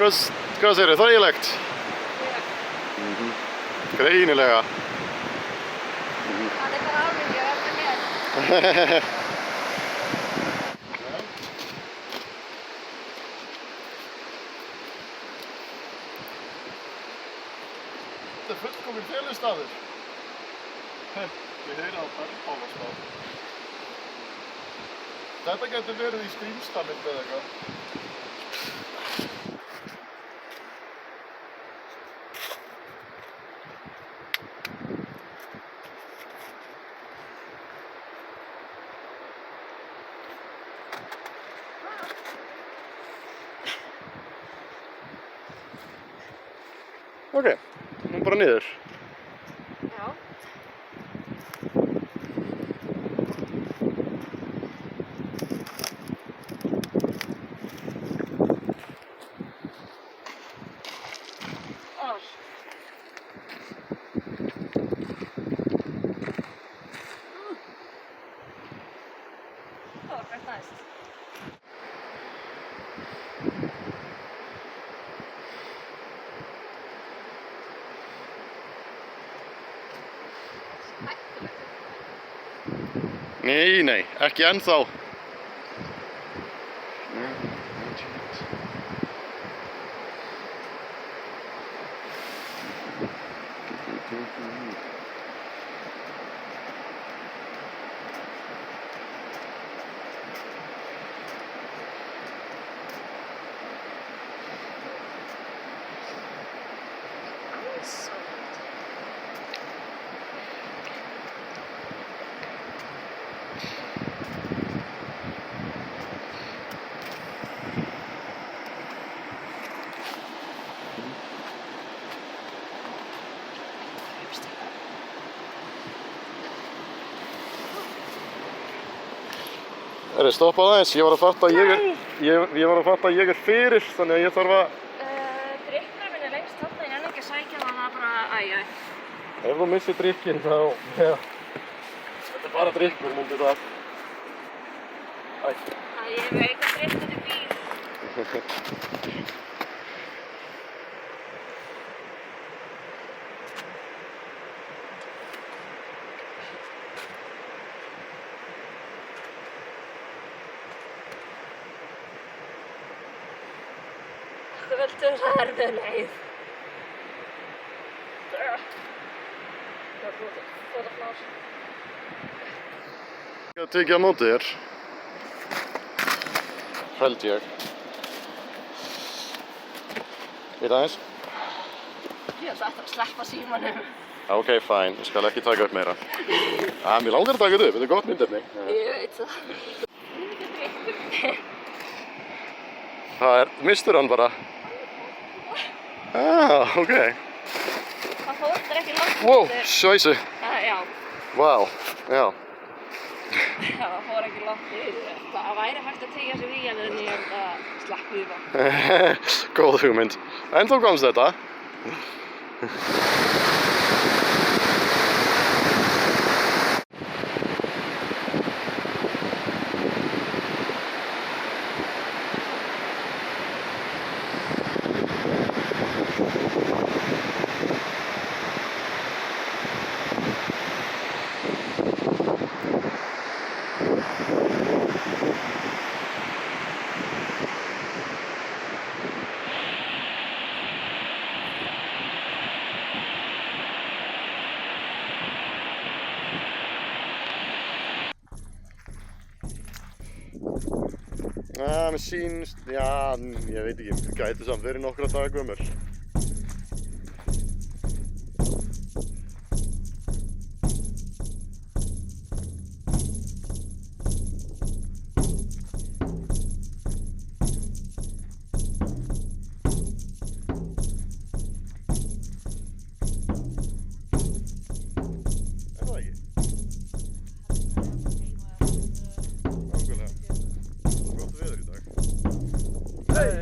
Hvað segirðu, þægilegt? Greinilega. Það er bara árinni að verða hér. Þetta er fullkominn felustaður. Við heyra á bergbálaspá. Þetta getur verið í Skrýmstamynd eða eitthvað. Ok, nú bara niður. Já. Það var hvert næst. Nei, ekki ennþá. Er þið stoppað aðeins? Ég var að fatta að ég er fyrir, þannig að ég þarf að... Drykkar minn er lengst þarna, ég nenni ekki að sækja hana bara, Ef þú missir drykkinn þá... Ja. Þetta er bara drykkur, myndi það. Ég hef eitthvað drykk út í bíl. Það veldur það erfið leið. Það er flótaflás. Ég tekið á móti þér. Held ég. Við aðeins? Ég ætla eftir að sleppa símanum. Ok, fæn. Ég skal ekki taka upp meira. Mér langar að taka þetta upp. Þetta er gott myndefni. Ég veit það. Það er... Mistur hann bara? Ok. Það fór þetta ekki langt. Wow, svæsi. Já. Vá, já. Já, það fór ekki langt yfir. Það væri hægt að tegja sig í en ég held að sleppu því bara. Góð hugmynd. En þá komst þetta. Mér sýnst, já, ég veit ekki, það gæti samt verið nokkra daga gömul. Er það ekki? Nákvæmlega. Gott veður í dag. Hey,